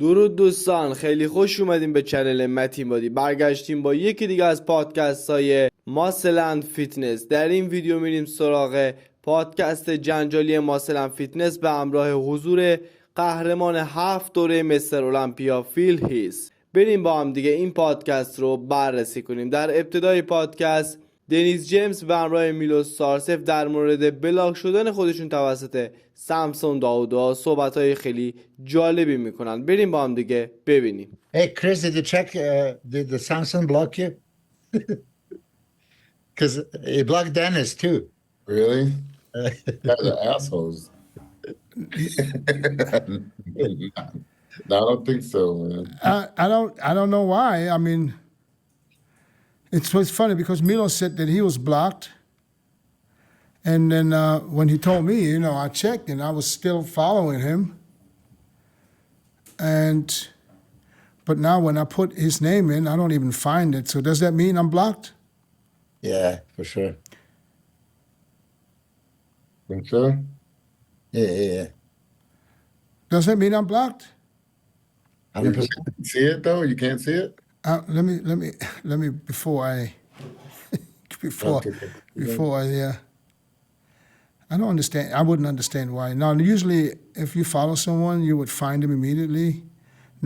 درود دوستان، خیلی خوش اومدیم به چنل متین. برگشتیم با یکی دیگه از پادکست های ماسل فیتنس. در این ویدیو میریم سراغ پادکست جنجالی ماسل فیتنس به همراه حضور قهرمان 7 دوره مسترالمپیا هیس. بریم با هم دیگه این پادکست رو بررسی کنیم. در ابتدای پادکست دنیس جیمز به همراه میلوس در مورد بلاک شدن خودشون توسط سامسونگ داودا صحبت‌های خیلی جالبی میکنن. بریم با هم دیگه ببینیم. Hey Chris, did you check? Did the Samsung block you? Because it blocked Dennis too. Really? Guys are assholes. No, I don't think so, man. I don't know why. I mean, it's funny because Milos said that he was blocked, and then when he told me, I checked and I was still following him, but now when I put his name in, I don't even find it. So does that mean I'm blocked? Yeah, for sure. Think so? Yeah. Does that mean I'm blocked? 100%. See it though? You can't see it? Let me before I I don't understand. I wouldn't understand why. Now, usually, if you follow someone, you would find them immediately.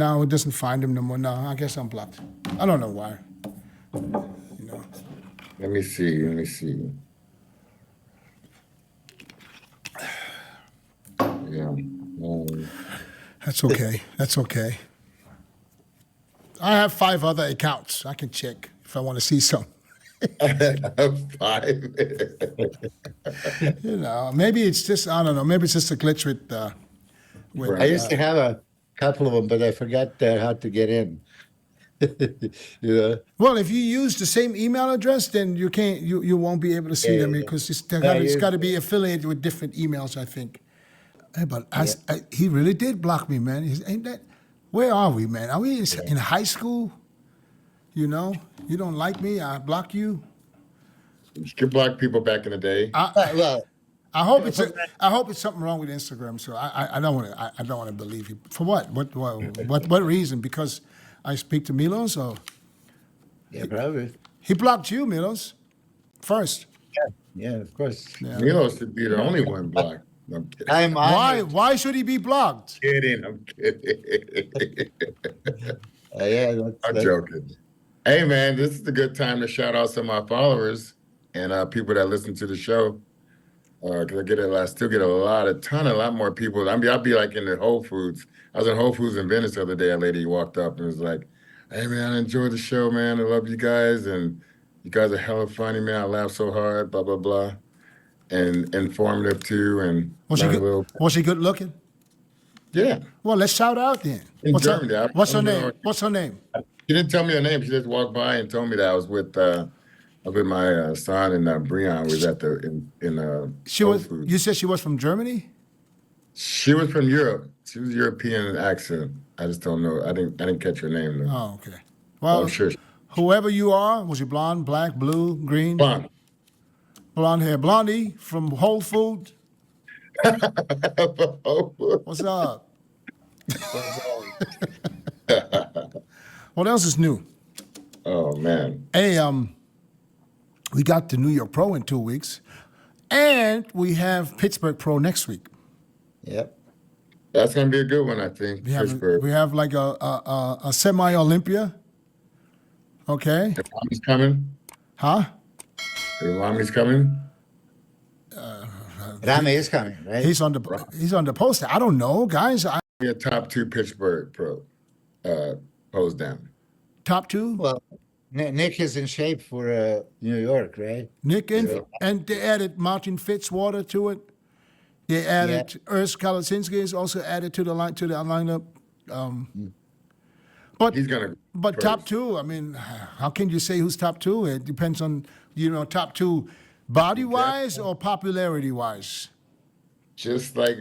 Now it doesn't find them no more. No, I guess I'm blocked. I don't know why. Let me see. Yeah. That's okay. I have 5 other accounts. I can check if I want to see some. 5. Maybe it's just, I don't know. Maybe it's just a glitch with I used to have a couple of them, but I forgot how to get in. Well, if you use the same email address, then you won't be able to see them because it's got to be affiliated with different emails, I think. But he really did block me, man. Ain't that? Where are we, man? Are we in high school? You don't like me, I block you. You could block people back in the day. I hope it's something wrong with Instagram. So I don't want to believe you. For what? What reason? Because I speak to Milos, or Yeah, probably. he blocked you, Milos, first. Yeah, of course. Yeah. Milos should be the only one blocked. I'm kidding. Why should he be blocked? I'm kidding. I'm joking. Hey, man, this is a good time to shout out some of my followers and people that listen to the show. Because I still get a lot more people. I'll be like in the Whole Foods. I was in Whole Foods in Venice the other day. A lady walked up and was like, "Hey, man, I enjoyed the show, man. I love you guys. And you guys are hella funny, man. I laugh so hard, blah, blah, blah. And informative, too. And was she good looking? Yeah. Well, let's shout out then. What's her name? What's her name? She didn't tell me her name. She just walked by and told me that I was with my son and Breon was at in Whole Foods. You said she was from Germany? She was from Europe. She was European accent. I just don't know. I didn't catch her name though. Oh, okay. Well, sure. Whoever you are, was you blonde, black, blue, green? Blonde. Blonde hair. Blondie from Whole Foods? What's up? What else is new? Oh, man. Hey, we got the New York Pro in 2 weeks, and we have Pittsburgh Pro next week. Yep. That's going to be a good one, I think. We have like a semi-Olympia. Okay. If Mommy's coming? Huh? If Mommy's coming? Rami is coming, right? He's on the poster. I don't know, guys. Be a top 2 Pittsburgh Pro. Pose down. Top 2? Well, Nick is in shape for New York, right? Nick and they added Martin Fitzwater to it. They added Urs Kalasinski is also added to the lineup. But top 2, I mean, how can you say who's top 2? It depends on top 2 body-wise or popularity-wise. Just like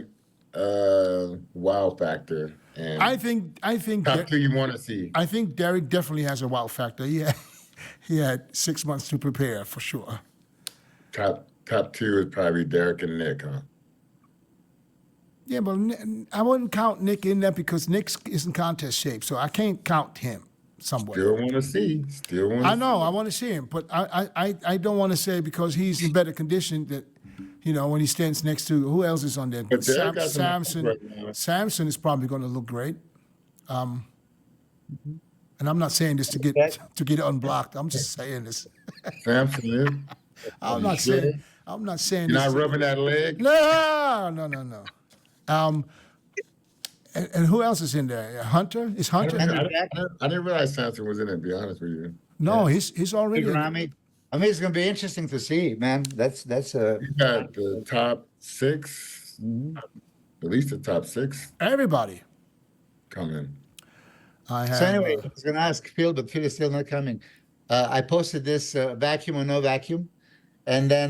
wow factor. And I think top 2 you want to see. I think Derek definitely has a wow factor. He had 6 months to prepare for sure. Top 2 is probably Derek and Nick, huh? Yeah, but I wouldn't count Nick in there because Nick is in contest shape, so I can't count him somewhat. Still want to see. Still want to I know, I want to see him, but I don't want to say because he's in better condition that, you know, when he stands next to, who else is on there? But Derek got some Samson. right now. Samson is probably going to look great. And I'm not saying this to get unblocked. I'm just saying this. Samson is. I'm not saying You're this. not rubbing that leg? No. And who else is in there? Hunter? Is Hunter? I didn't realize Samson was in it, to be honest with you. No, he's already. Big Rami. I mean, it's going to be interesting to see, man. That's a. You got the top 6, at least the top 6 everybody. coming. I have. So anyway, I was going to ask Phil, but Phil is still not coming. I posted this vacuum or no vacuum, and then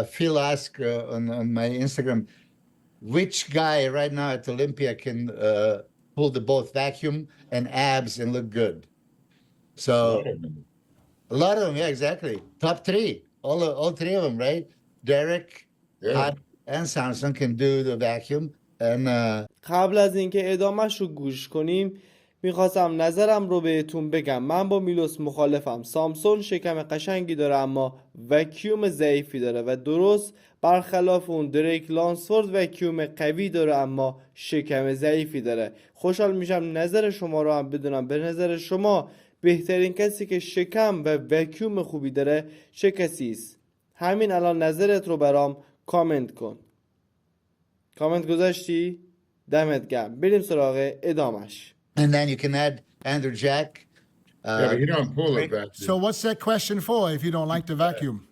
Phil asked on my Instagram, which guy right now at Olympia can pull the both vacuum and abs and look good? So a lot of them, yeah, exactly. Top 3, all 3 of them, right? Derek, Hot, and Samson can do the vacuum. And قبل از اینکه ادامهش رو گوش کنیم میخواستم نظرم رو بهتون بگم. من با میلوس مخالفم. سامسون شکم قشنگی داره اما وکیوم ضعیفی داره و درست برخلاف اون دریک لانسفورد وکیوم قوی داره اما شکم ضعیفی داره. خوشحال میشم نظر شما رو هم بدونم. به نظر شما بهترین کسی که شکم و وکیوم خوبی داره چه کسی است؟ همین الان نظرت رو برام کامنت کن. کامنت گذاشتی؟ دمت گرم. بریم سراغ ادامش. and then you can add Andrew Jack. Yeah, but he don't pull it back. So what's that question for if you don't like the vacuum?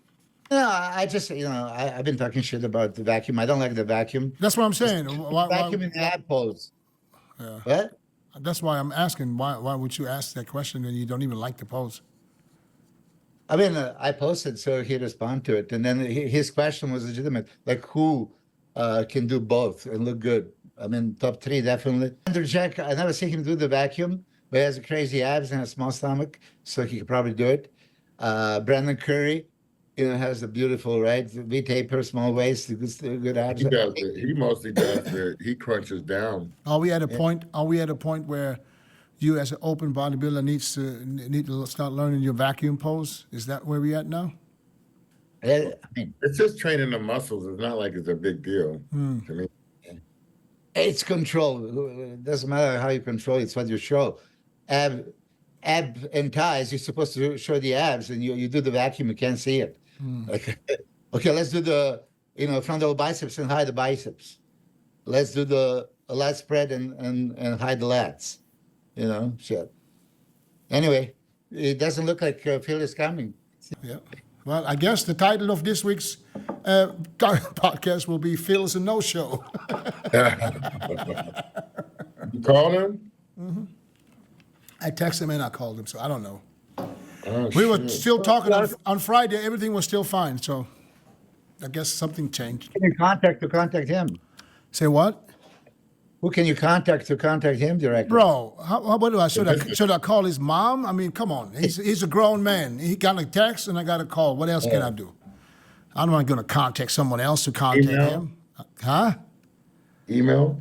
No, I just, I've been talking shit about the vacuum. I don't like the vacuum. That's what I'm saying. Vacuum in the ab pose. Yeah. What? That's why I'm asking. Why would you ask that question and you don't even like the pose? I mean, I posted, so he responded to it. And then his question was legitimate. Like, who can do both and look good? I mean, top 3, definitely. Andrew Jack, I never see him do the vacuum, but he has crazy abs and a small stomach, so he could probably do it. Brandon Curry, has a beautiful, right? V-taper, small waist, good abs. He mostly does it. He crunches down. Are we at a point where you as an open bodybuilder need to start learning your vacuum pose? Is that where we at now? I mean, it's just training the muscles. It's not like it's a big deal to me. It's control. It doesn't matter how you control it, it's what you show. Ab and thighs, you're supposed to show the abs, and you do the vacuum, you can't see it. Like, okay, let's do the frontal biceps and hide the biceps. Let's do the lat spread and hide the lats. Shit. Anyway, it doesn't look like Phil is coming. Yeah. Well, I guess the title of this week's podcast will be Phil's a No-Show. You called him? Mm-hmm. I texted him and I called him, so I don't know. Oh, we were still talking on Friday. Everything was still fine, so I guess something changed. Who can you contact to contact him? Say what? Who can you contact to contact him directly? Bro, what do I should I call his mom? I mean, come on. He's a grown man. He got a text and I got a call. What else can I do? I'm not going to contact someone else to contact him. Huh? Email?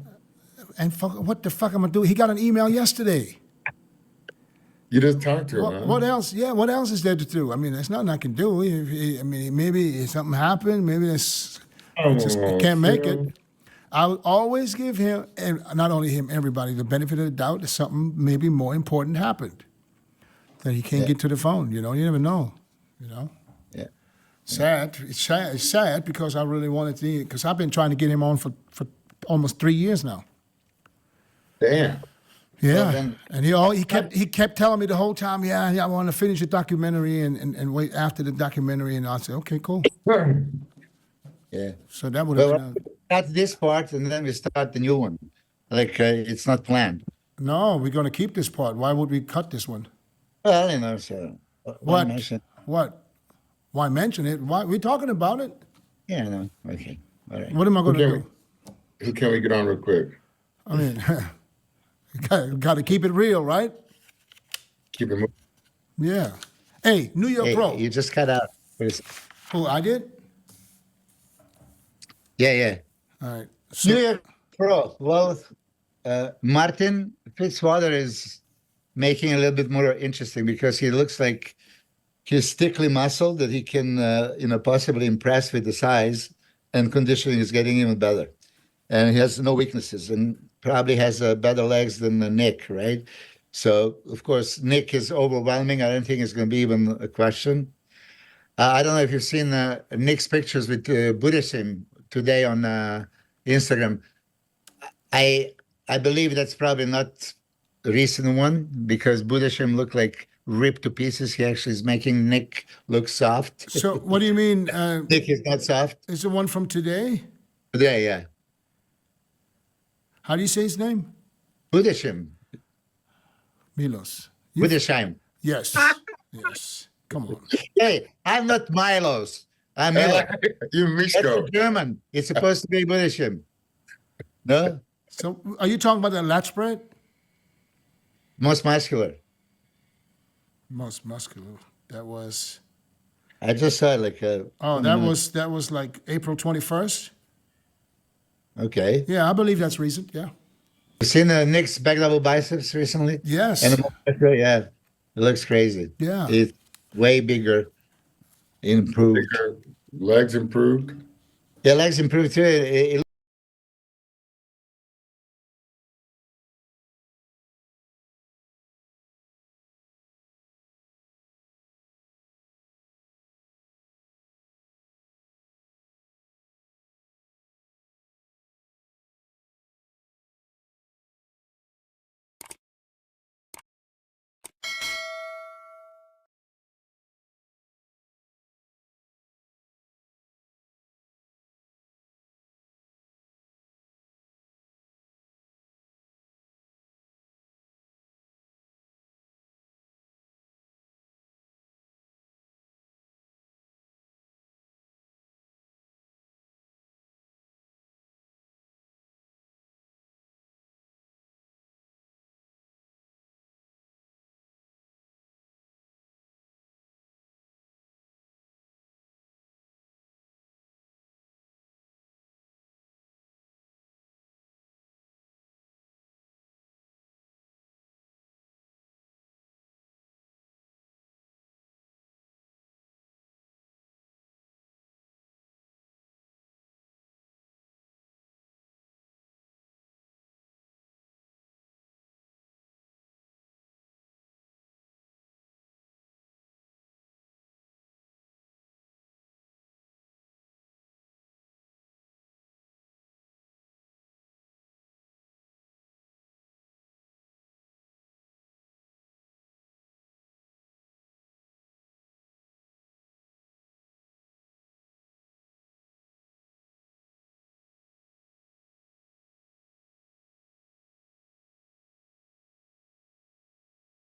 And what the fuck am I going to do? He got an email yesterday. You just talked to him, What else? Yeah, what else is there to do? I mean, there's nothing I can do. I mean, maybe something happened. Maybe I can't make it. I would always give him, and not only him, everybody, the benefit of the doubt that something maybe more important happened. That he can't get to the phone, you never know, Yeah. Sad. It's sad because I really wanted to, because I've been trying to get him on for almost 3 years now. Damn. Yeah, and he kept telling me the whole time, I want to finish the documentary and wait after the documentary, and I said, okay, cool. Yeah. So that would have been. Cut this part and then we start the new one. Like it's not planned. No, we're going to keep this part. Why would we cut this one? Well, so what? What? Why mention it? Why we talking about it? Yeah, no. Okay. All right. What am I going to do? Who can we get on real quick? I mean, got to keep it real, right? Keep it moving. Yeah. Hey, New York Pro. You just cut out. Who, I did? Yeah. All right. New York Pro. Well, Martin Fitzwater is making it a little bit more interesting because he looks like he's thickly muscled that he can, possibly impress with the size, and conditioning is getting even better. And he has no weaknesses and probably has better legs than Nick, right? So, of course, Nick is overwhelming. I don't think it's going to be even a question. I don't know if you've seen Nick's pictures with Buddhism today on Instagram. I believe that's probably not the recent one because Buddhism looked like ripped to pieces. He actually is making Nick look soft. So what do you mean? Nick is not soft. Is the one from today? Today, yeah. How do you say his name? Buddhism. Milos. Buddhism. Yes. Yes. Come on. Hey, I'm not Milos. I'm Milos. You That's Mishko. a German. It's supposed to be Buddhism. No? So are you talking about the lat spread? Most muscular. Most muscular. That was. I just saw it like that was like April 21st. Okay. Yeah, I believe that's recent. Yeah. You seen Nick's back double biceps recently? Yes. And yeah, it looks crazy. Yeah. It's way bigger, improved. Bigger, legs improved. Yeah, legs improved too.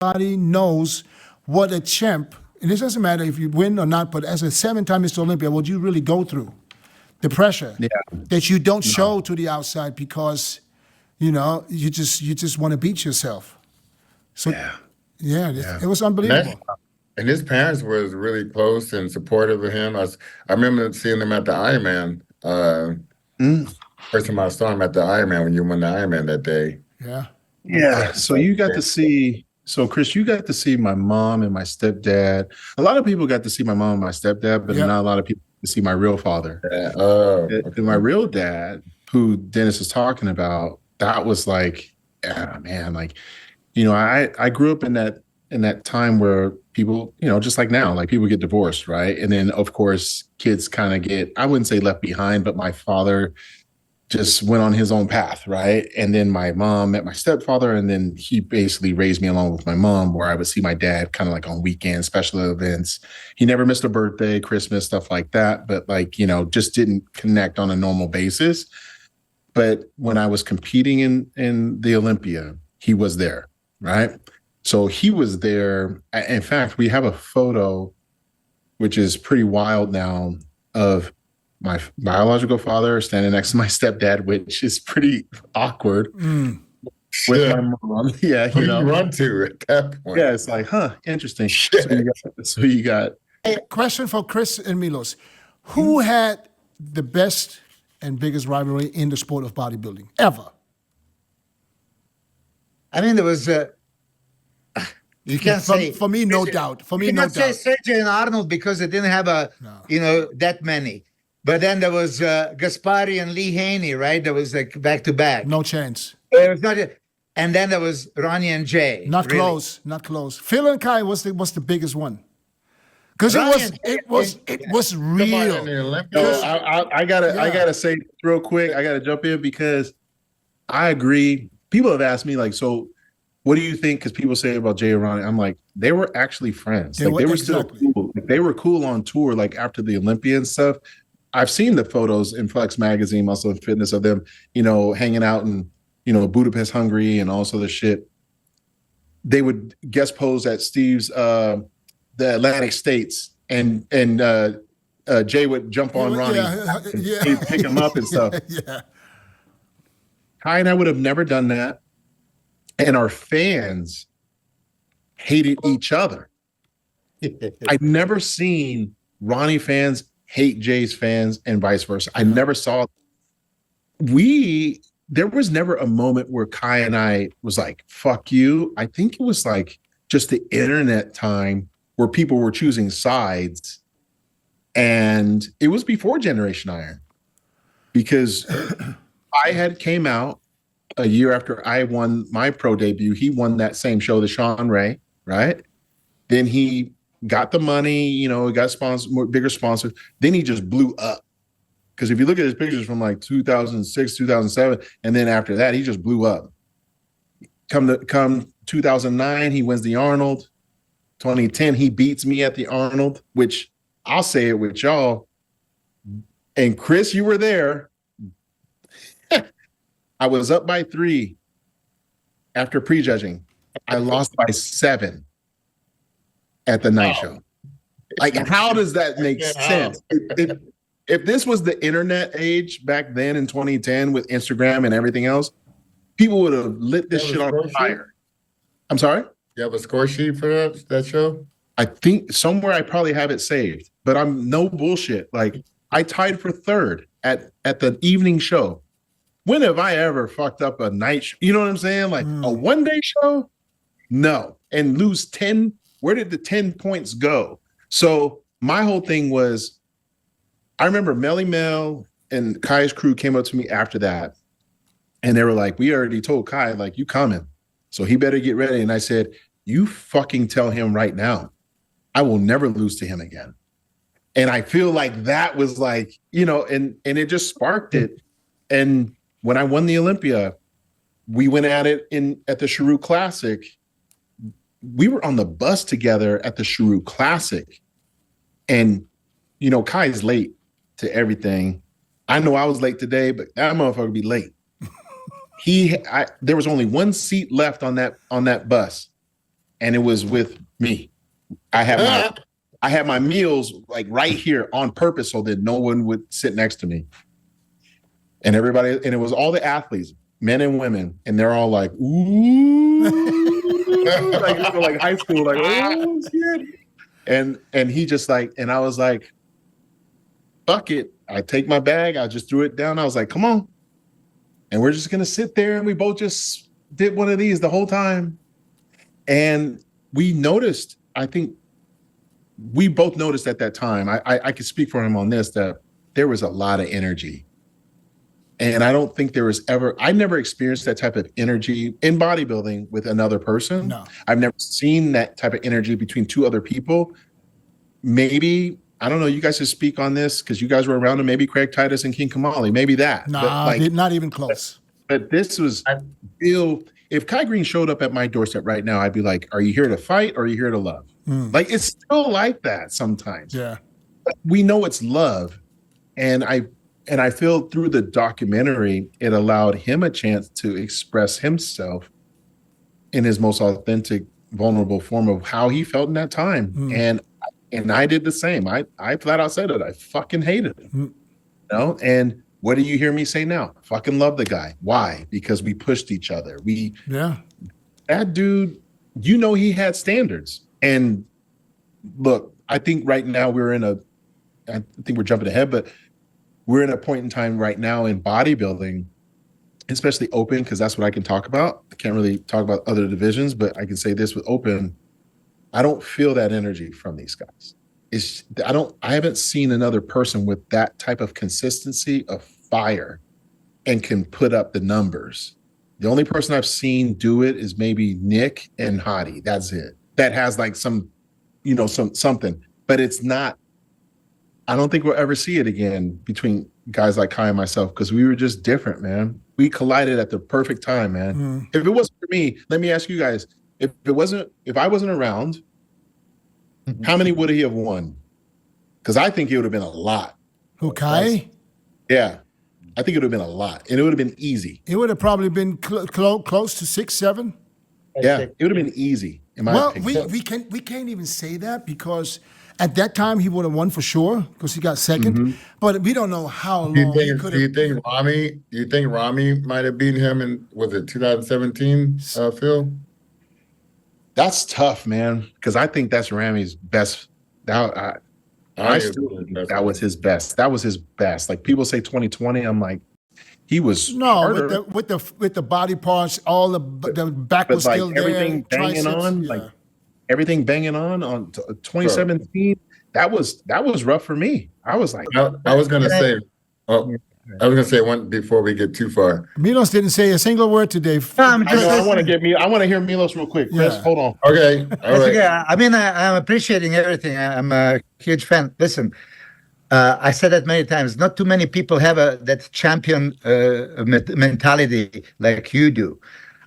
Everybody knows what a champ, and this doesn't matter if you win or not, but as a 7-time Mr. Olympia, what you really go through, the pressure that you don't show to the outside because, you just want to beat yourself. So, it was unbelievable. And his parents was really close and supportive of him. I remember seeing them at the Ironman. First time I saw him at the Ironman when you won the Ironman that day. Yeah. Yeah. So you got to see. So Chris, you got to see my mom and my stepdad. A lot of people got to see my mom and my stepdad, but not a lot of people got to see my real father. And my real dad, who Dennis is talking about, that was like, man, like, I grew up in that time where people, just like now, like people get divorced, right? And then of course kids kind of get, I wouldn't say left behind, but my father just went on his own path, right? And then my mom met my stepfather, and then he basically raised me along with my mom, where I would see my dad kind of like on weekends, special events. He never missed a birthday, Christmas, stuff like that, but like, just didn't connect on a normal basis. But when I was competing in the Olympia, he was there, right? So he was there. In fact, we have a photo, which is pretty wild now, of my biological father standing next to my stepdad, which is pretty awkward with my mom. Yeah, Who you run to at that point? Yeah, it's like, interesting. So you got. Hey, question for Chris and Milos. Who had the best and biggest rivalry in the sport of bodybuilding ever. I mean, there was you can't say for me, no doubt. For me, you no cannot say doubt. Sergio and Arnold because they didn't have that many. But then there was Gaspari and Lee Haney, right? There was like back to back. No chance. There was not, and then there was Ronnie and Jay. Not really. close. Not close. Phil and Kai was the biggest one. Because it was real. No, I gotta say real quick. I gotta jump in because I agree. People have asked me like, so what do you think? Because people say about Jay and Ronnie, I'm like, they were actually friends. They were still cool. Like, they were cool on tour. Like after the Olympia and stuff. I've seen the photos in Flex magazine, Muscle and Fitness, of them, hanging out in, Budapest, Hungary, and all this other shit. They would guest pose at Steve's the Atlantic States, and Jay would jump on Ronnie, he'd pick him up and stuff. Yeah. Kai and I would have never done that, and our fans hated each other. I've never seen Ronnie fans hate Jay's fans and vice versa. I never saw. There was never a moment where Kai and I was like, fuck you. I think it was like just the internet time where people were choosing sides. And it was before Generation Iron, because I had came out a year after I won my pro debut. He won that same show, the Sean Ray, right? Then he got the money, he got sponsors, bigger sponsors. Then he just blew up. Because if you look at his pictures from like 2006, 2007, and then after that, he just blew up. Come 2009, he wins the Arnold. 2010, he beats me at the Arnold, which I'll say it with y'all. And Chris, you were there. I was up by 3 after prejudging. I lost by 7 at the night show. Like, how does that make sense? If this was the internet age back then in 2010 with Instagram and everything else, people would have lit this shit on fire. I'm sorry? You have a score sheet for that show? I think somewhere I probably have it saved, but I'm no bullshit. Like, I tied for 3rd at the evening show. When have I ever fucked up a night show? You know what I'm saying? Like a one-day show? No. And lose 10. Where did the 10 points go? So my whole thing was, I remember Melly Mel and Kai's crew came up to me after that, and they were like, we already told Kai, like, you coming, so he better get ready. And I said, you fucking tell him right now, I will never lose to him again. And I feel like that was like, and it just sparked it. And when I won the Olympia, we went at it at the Cheru Classic. We were on the bus together at the Cheru Classic. And, Kai's late to everything. I know I was late today, but that motherfucker be late. There was only one seat left on that bus, and it was with me. I had my meals like right here on purpose so that no one would sit next to me. And it was all the athletes, men and women, and they're all like, ooh, like high school, like, oh shit. And he just like, and I was like, fuck it. I take my bag. I just threw it down. I was like, come on. And we're just going to sit there. And we both just did one of these the whole time. And we noticed, I think we both noticed at that time, I could speak for him on this, that there was a lot of energy. And I don't think there was I never experienced that type of energy in bodybuilding with another person. No. I've never seen that type of energy between 2 other people. Maybe, I don't know, you guys should speak on this because you guys were around him. Maybe Craig Titus and King Kamali, maybe that. Nah, not even close. But this was if Kai Green showed up at my doorstep right now, I'd be like, are you here to fight or are you here to love? Like, it's still like that sometimes. Yeah. But we know it's love. And I feel through the documentary, it allowed him a chance to express himself in his most authentic, vulnerable form of how he felt in that time. And I did the same. I flat out said it. I fucking hated him. And what do you hear me say now? Fucking love the guy. Why? Because we pushed each other. That dude, he had standards. And look, I think right now I think we're jumping ahead, but we're in a point in time right now in bodybuilding, especially open, because that's what I can talk about. I can't really talk about other divisions, but I can say this with open. I don't feel that energy from these guys. I haven't seen another person with that type of consistency of fire and can put up the numbers. The only person I've seen do it is maybe Nick and Hadi. That's it. That has like some, something, but it's not. I don't think we'll ever see it again between guys like Kai and myself, because we were just different, man. We collided at the perfect time, man. If it wasn't for me, let me ask you guys, if I wasn't around, how many would he have won? Because I think it would have been a lot. Who, Kai? Yeah. I think it would have been a lot, and it would have been easy. It would have probably been close to 6, 7. Yeah, it would have been easy, in my opinion. We can't even say that, because at that time he would have won for sure, because he got second. But we don't know how long he could have. Do you think Rami might have beaten him in, was it 2017, Phil? That's tough, man, because I think that's Rami's best. I still think that was his best. That was his best. Like, people say 2020, I'm like, he was harder. with the body parts, all the back was like still everything there. Banging triceps, on, yeah. like everything banging on 2017. That was rough for me. I was like, I was gonna say one before we get too far. Milos didn't say a single word today. I want to hear Milos real quick. Chris, hold on. Okay, all right. Okay. I mean, I'm appreciating everything. I'm a huge fan. Listen, I said that many times. Not too many people have that champion mentality like you do.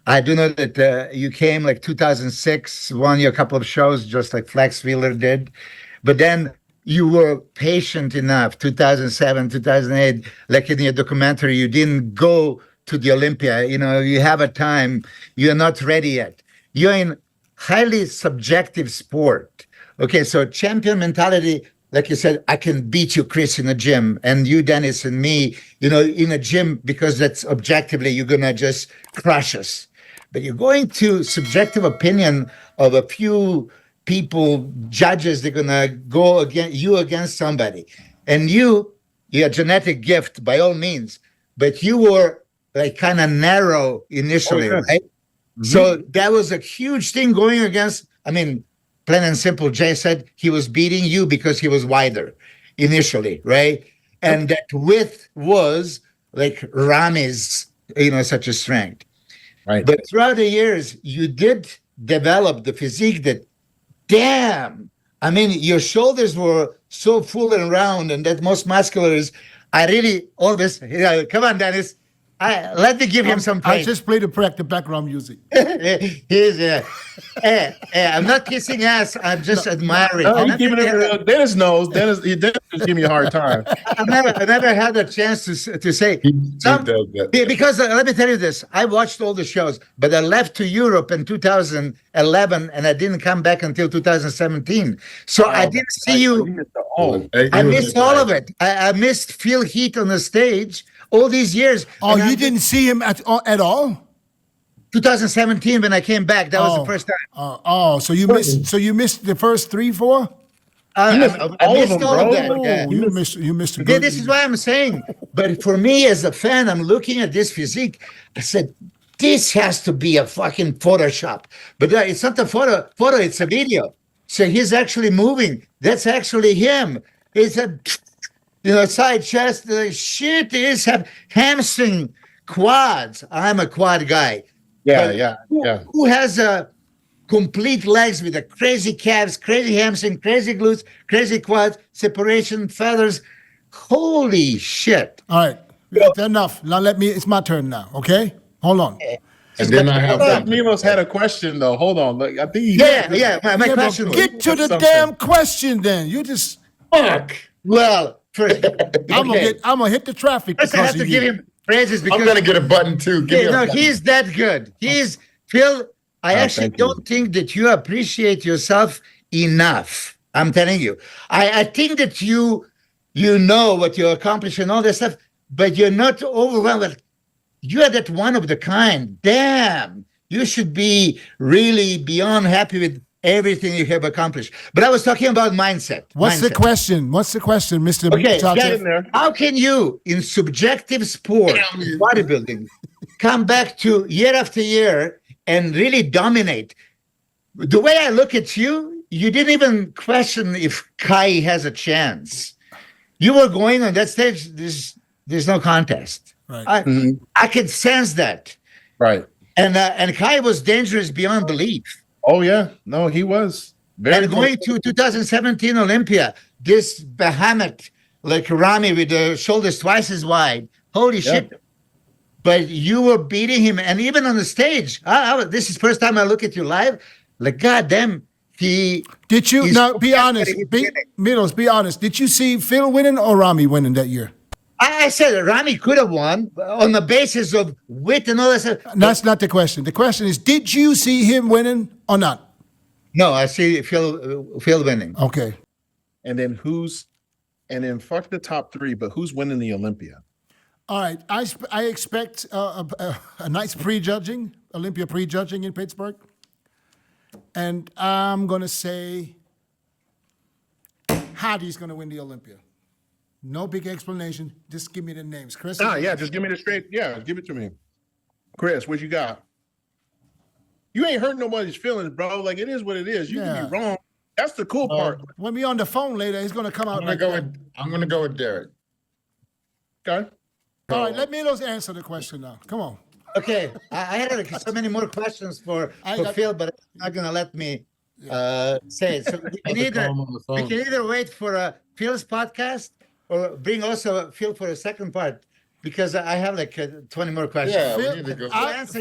I do know that you came like 2006, won you a couple of shows just like Flex Wheeler did, but then you were patient enough. 2007, 2008, like in your documentary, you didn't go to the Olympia. You have a time. You're not ready yet. You're in highly subjective sport. Okay, so champion mentality, like you said, I can beat you, Chris, in a gym, and you, Dennis, and me, in a gym, because that's objectively, you're going to just crush us. But you're going to subjective opinion of a few people, judges, they're going to go against somebody. And your genetic gift, by all means, but you were like kind of narrow initially, right? Mm-hmm. So that was a huge thing going against, plain and simple, Jay said he was beating you because he was wider initially, right? And that width was like Rami's, such a strength. Right. But throughout the years, you did develop the physique that, damn, your shoulders were so full and round, and that most muscular is, I really always, come on, Dennis, let me give him some praise. I just played the background music. I'm not kissing ass. I'm just admiring. Dennis knows. Dennis is giving me a hard time. I never had a chance to say. Because let me tell you this. I watched all the shows, but I left to Europe in 2011, and I didn't come back until 2017. So I didn't see you. I missed all of it. I missed Phil Heath on the stage all these years. Oh, you didn't see him at all? 2017 when I came back, that was the first time. So you missed. So you missed the first 3, 4. I missed all of that. Yeah. You missed. This is why I'm saying. But for me as a fan, I'm looking at this physique. I said, this has to be a fucking Photoshop. But it's not a photo. It's a video. So he's actually moving. That's actually him. It's a side chest. Shit is hamstring, quads. I'm a quad guy. Yeah. Who has complete legs with the crazy calves, crazy hamstring, crazy glutes, crazy quads, separation, feathers? Holy shit. All right. That's enough. Now it's my turn now, okay? Hold on. And then I have Milos had a question though. Hold on. Look, I think my question was, get to the damn question then. You just fuck. Well, first, I'm gonna hit the traffic. First, I have to give him praises because I'm gonna get a button too. He's that good. He's Phil. I actually don't think that you appreciate yourself enough. I'm telling you. I think that you know what you accomplish and all that stuff, but you're not overwhelmed. You are that one of the kind. Damn, you should be really beyond happy with everything you have accomplished. But I was talking about mindset. What's the question? Mr. Okay, Chocolate? how can you, in subjective sport, bodybuilding, come back to year after year and really dominate? The way I look at you, you didn't even question if Kai has a chance. You were going on that stage. There's no contest. Right. I could sense that. Right. And Kai was dangerous beyond belief. Oh yeah, no, he was. And going to 2017 Olympia, this behemoth like Rami with the shoulders twice as wide. Holy shit. But you were beating him. And even on the stage, this is the first time I look at you live. Like, goddamn, Did you, now be honest, Milos, be honest. Did you see Phil winning or Rami winning that year? I said Rami could have won on the basis of wit and all that stuff. That's not the question. The question is, did you see him winning or not? No, I see Phil winning. Okay. And then fuck the top three, but who's winning the Olympia? All right. I expect a nice prejudging, Olympia prejudging in Pittsburgh. And I'm going to say Hadi's going to win the Olympia. No big explanation. Just give me the names. Chris? Just give me the straight. Yeah, give it to me. Chris, what you got? You ain't hurting nobody's feelings, bro. Like, it is what it is. You can be wrong. That's the cool part. When we on the phone later, he's going to come out I'm going to go with Derek. Okay. All right, let Milos answer the question now. Come on. Okay, I had so many more questions for Phil, but it's not going to let me say it. So we can either wait for Phil's podcast or bring also Phil for a second part, because I have like 20 more questions. Yeah, Phil, we need to go.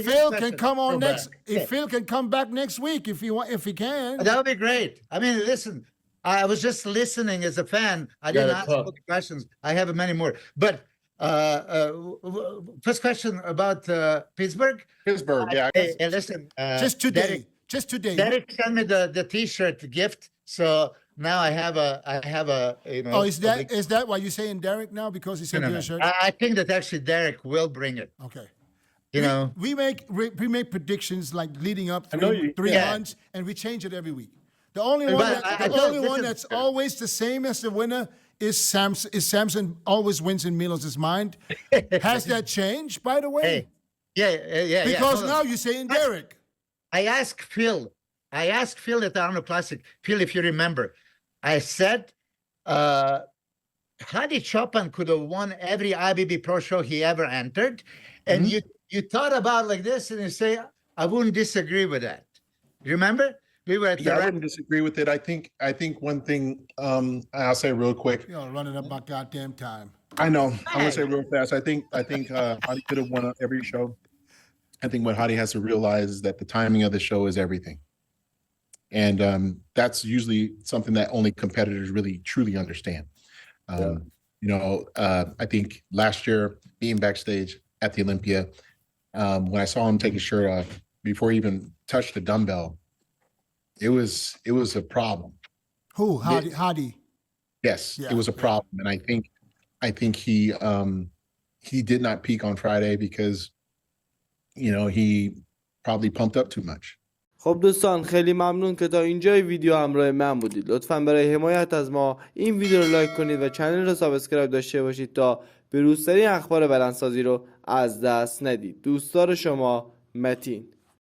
Phil can come on Go next. back. If Phil can come back next week, if he can. That would be great. I mean, listen, I was just listening as a fan. I didn't ask all the questions. I have many more. But first question about Pittsburgh. Pittsburgh, yeah. Hey, listen. Just today. Derek sent me the T-shirt gift, so now I have a you know. Oh, is that why you're saying Derek now, because he sent you a shirt? I think that actually Derek will bring it. Okay. You know, we make predictions like leading up 3 months, and we change it every week. The only one that's always the same as the winner is Samson. Always wins in Milos' mind. Has that changed, by the way? Yeah. Because now you're saying Derek. I asked Phil at Arnold Classic. Phil, if you remember, I said Hadi Chopin could have won every IBB Pro show he ever entered, and you thought about like this, and you say, I wouldn't disagree with that. You remember? We were at I wouldn't disagree with it. I think one thing I'll say real quick. You're running up my goddamn time. I know. I'm gonna say real fast. I think Hadi could have won every show. I think what Hadi has to realize is that the timing of the show is everything. And that's usually something that only competitors really truly understand. You know, I think last year being backstage at the Olympia, when I saw him take his shirt off before he even touched the dumbbell, it was a problem. Who? Hadi? Yes, it was a problem. And I think he did not peak on Friday because, you know, he probably pumped up too much. خب دوستان، خیلی ممنون که تا اینجای ویدیو همراه من بودید. لطفاً برای حمایت از ما این ویدیو رو لایک کنید و چنل رو سابسکرایب داشته باشید تا بروزترین اخبار بدنسازی رو از دست ندید. دوستدار شما، متین.